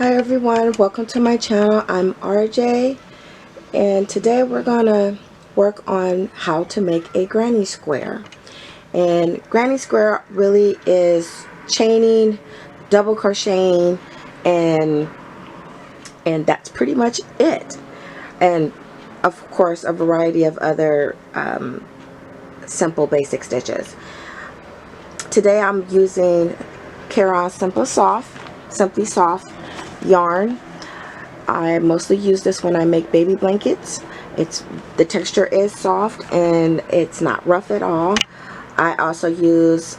Hi everyone, welcome to my channel. I'm RJ, and today we're gonna work on how to make a granny square. And granny square really is chaining, double crocheting, and that's pretty much it. And of course a variety of other simple basic stitches. Today I'm using Caron Simply Soft yarn. I mostly use this when I make baby blankets. The texture is soft and it's not rough at all. I also use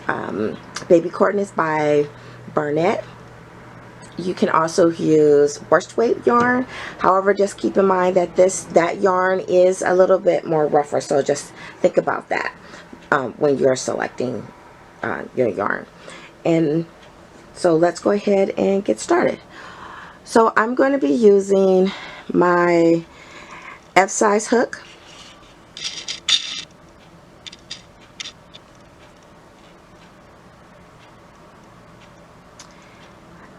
Baby Coordinates by Barnett. You can also use waist weight yarn. However, just keep in mind that that yarn is a little bit more rougher, so just think about that when you're selecting your yarn. And so let's go ahead and get started. So I'm going to be using my F-size hook,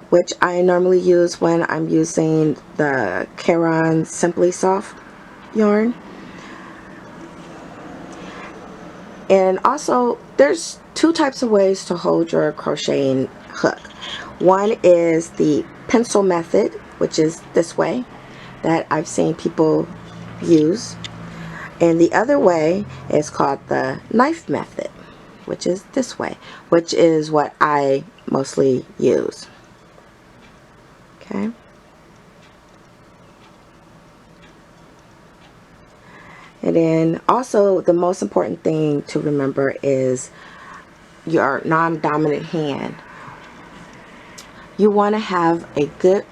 which I normally use when I'm using the Caron Simply Soft yarn. And also there's two types of ways to hold your crocheting hook. One is the pencil method, which is this way, that I've seen people use. And the other way is called the knife method, which is this way, which is what I mostly use. Okay. And then also the most important thing to remember is your non-dominant hand. You want to have a good,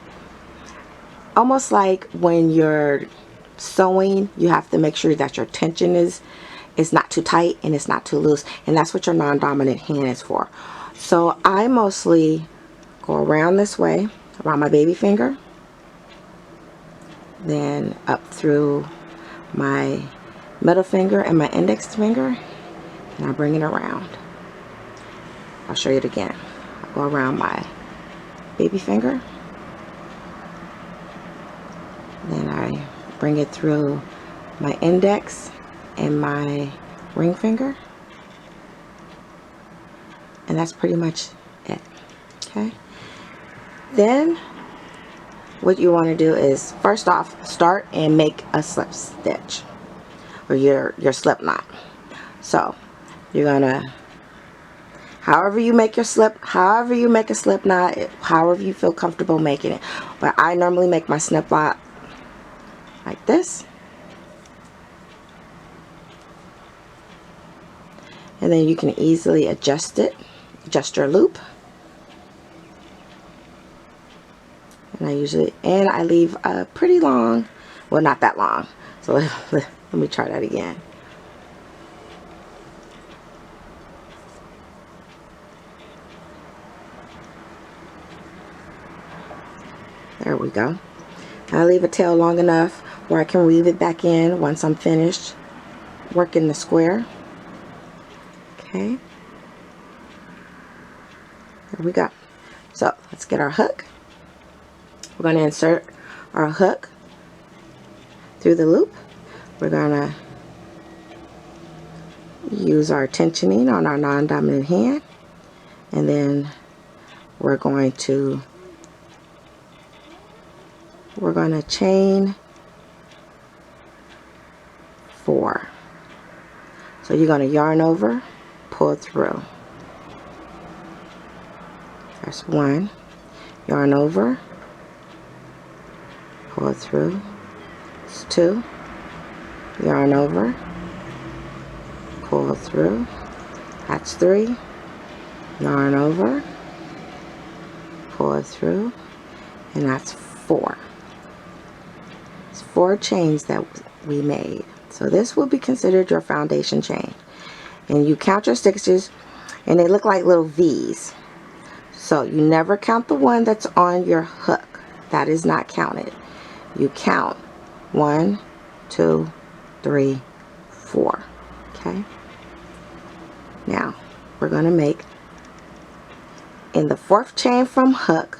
almost like when you're sewing, you have to make sure that your tension is not too tight and it's not too loose, and that's what your non-dominant hand is for. So I mostly go around this way, around my baby finger, then up through my middle finger and my index finger, and I bring it around. I'll show you it again. I go around my baby finger, then I bring it through my index and my ring finger, and that's pretty much it. Okay. Then what you want to do is, first off, start and make a slip stitch, or your slip knot. So you're gonna, however you make a slip knot, however you feel comfortable making it. But I normally make my slip knot like this, and then you can easily adjust your loop. And I leave a pretty long, well, not that long, so let me try that again. There we go. I leave a tail long enough where I can weave it back in once I'm finished working the square. Okay, there we go. So let's get our hook. We're going to insert our hook through the loop. We're going to use our tensioning on our non-dominant hand, and then we're going to chain 4. So you're going to yarn over, pull through. That's 1. Yarn over, pull through. That's 2. Yarn over, pull through. That's 3. Yarn over, pull through, and that's 4. It's 4 chains that we made. So this will be considered your foundation chain. And you count your stitches, and they look like little V's. So you never count the one that's on your hook. That is not counted. You count 1, 2, 3, 4. Okay. Now we're going to make, in the 4th chain from hook,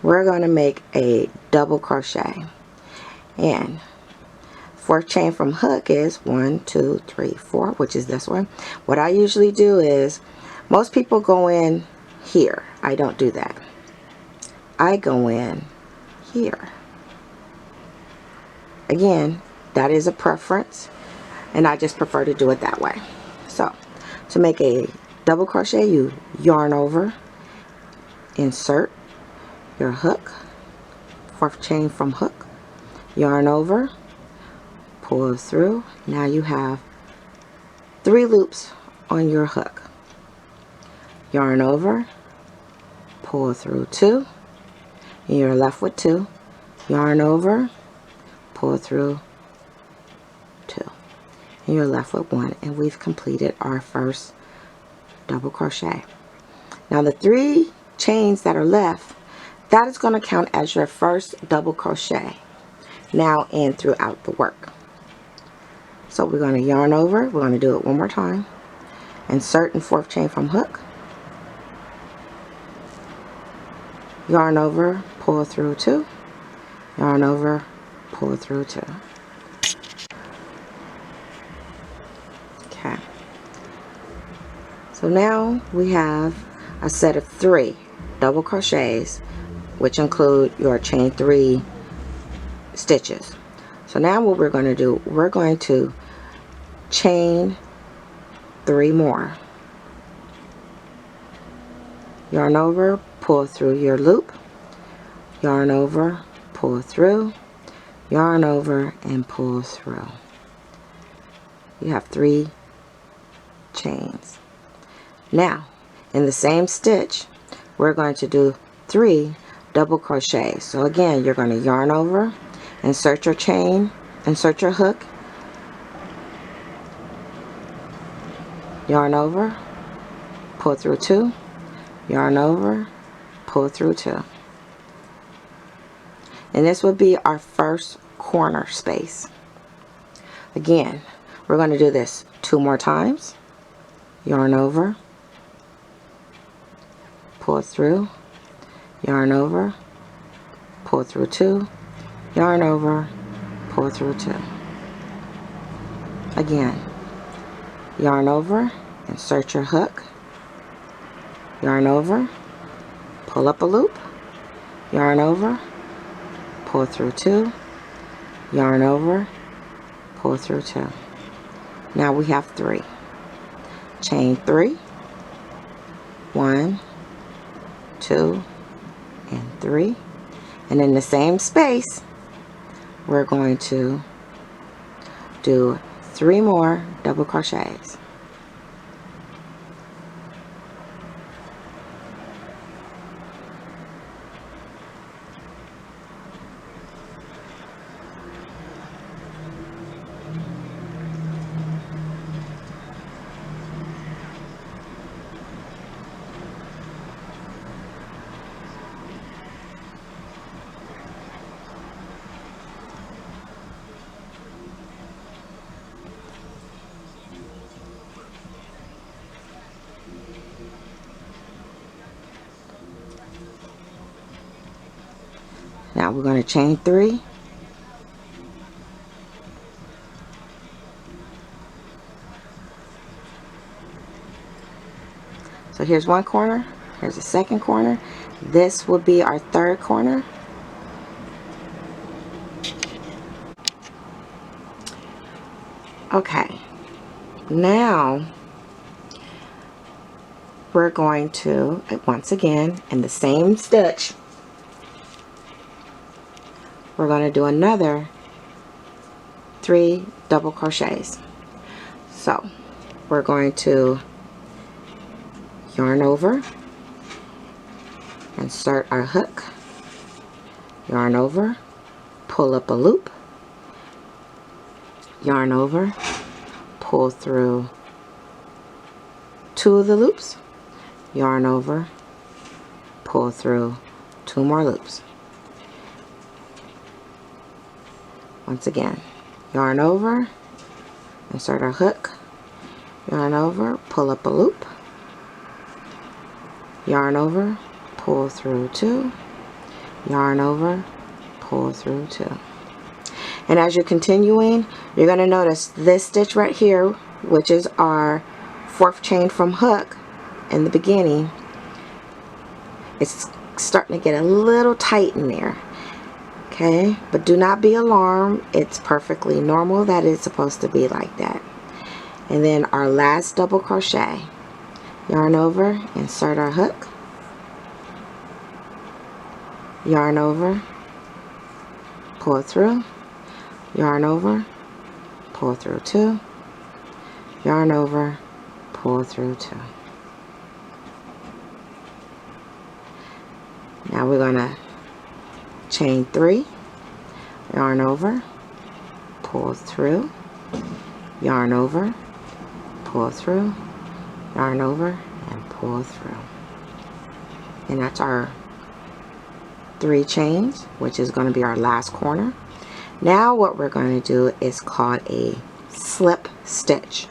we're going to make a double crochet, and fourth chain from hook is 1, 2, 3, 4, which is this one. What I usually do is, most people go in here. I don't do that. I go in here. Again, that is a preference, and I just prefer to do it that way. So to make a double crochet, you yarn over, insert your hook, fourth chain from hook, yarn over, pull through. Now you have 3 loops on your hook. Yarn over, pull through 2, and you're left with 2. Yarn over, pull through 2, and you're left with 1, and we've completed our first double crochet. Now the 3 chains that are left, that is going to count as your first double crochet now and throughout the work. So we're going to yarn over, we're going to do it one more time, insert and fourth chain from hook, yarn over, pull through 2, yarn over, pull through 2. Okay, so now we have a set of 3 double crochets, which include your chain 3 stitches. So now what we're going to do, we're going to chain 3 more, yarn over, pull through your loop, yarn over, pull through, yarn over, and pull through. You have 3 chains. Now in the same stitch, we're going to do 3 double crochets. So again, you're going to yarn over, insert your chain, insert your hook, yarn over, pull through 2, yarn over, pull through 2. And this will be our first corner space. Again, we're going to do this 2 more times. Yarn over, pull through, yarn over, pull through 2, yarn over, pull through 2. Again, yarn over, insert your hook, yarn over, pull up a loop, yarn over, pull through 2, yarn over, pull through 2. Now we have 3. Chain 3, 1, 2, and 3, and in the same space we're going to do 3 more double crochets. Now we're going to chain 3, so here's one corner, here's the second corner, this will be our third corner. Okay, now we're going to, once again, in the same stitch, we're going to do another 3 double crochets. So we're going to yarn over, insert our hook, yarn over, pull up a loop, yarn over, pull through 2 of the loops, yarn over, pull through 2 more loops. Once again, yarn over, insert our hook, yarn over, pull up a loop, yarn over, pull through 2, yarn over, pull through 2. And as you're continuing, you're going to notice this stitch right here, which is our 4th chain from hook in the beginning. It's starting to get a little tight in there. Okay, but do not be alarmed. It's perfectly normal that it's supposed to be like that. And then our last double crochet, yarn over, insert our hook, yarn over, pull through, yarn over, pull through 2, yarn over, pull through 2. Now we're going to chain 3, yarn over, pull through, yarn over, pull through, yarn over, and pull through. And that's our 3 chains, which is going to be our last corner. Now what we're going to do is called a slip stitch.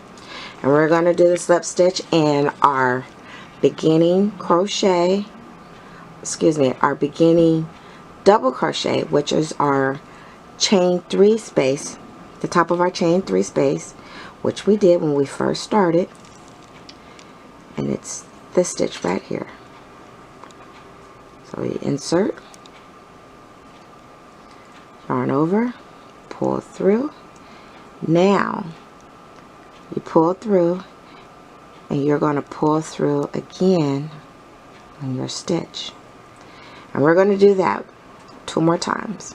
And we're going to do the slip stitch in our beginning crochet, our beginning double crochet, which is our chain 3 space, the top of our chain 3 space, which we did when we first started. And it's this stitch right here. So we insert, yarn over, pull through. Now you pull through and you're going to pull through again on your stitch. And we're going to do that 2 more times.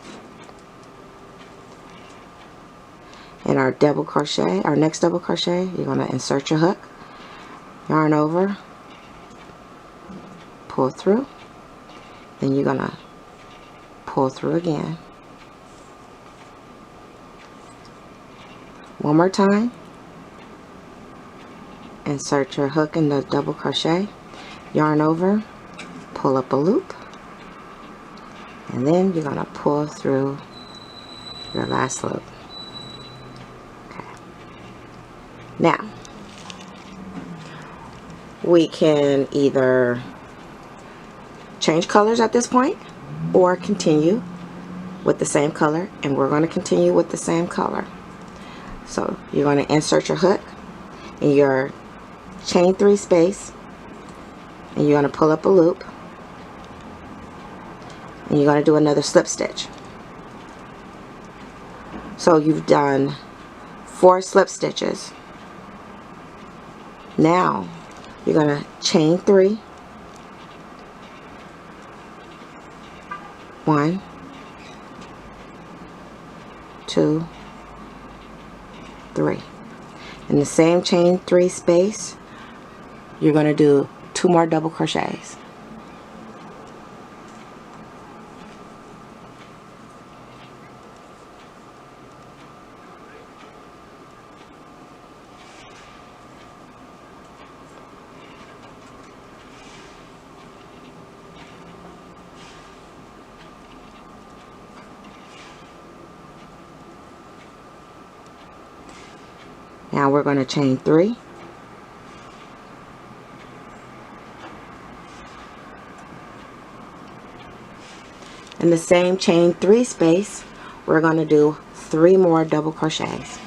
In our double crochet, our next double crochet, you're going to insert your hook, yarn over, pull through, then you're going to pull through again. One more time, insert your hook in the double crochet, yarn over, pull up a loop, and then you're going to pull through your last loop. Okay. Now we can either change colors at this point or continue with the same color, and we're going to continue with the same color. So you're going to insert your hook in your chain 3 space, and you're going to pull up a loop, and you're going to do another slip stitch. So you've done 4 slip stitches. Now you're going to chain 3, 1, 2, 3. In the same chain 3 space, you're going to do 2 more double crochets. Now we're going to chain 3, in the same chain 3 space, we're going to do 3 more double crochets.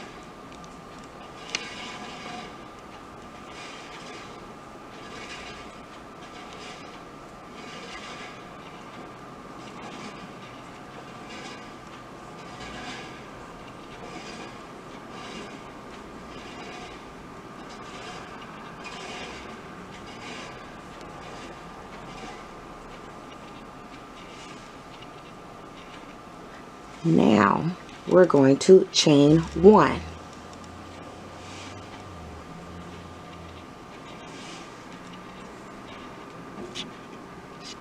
Now we're going to chain 1.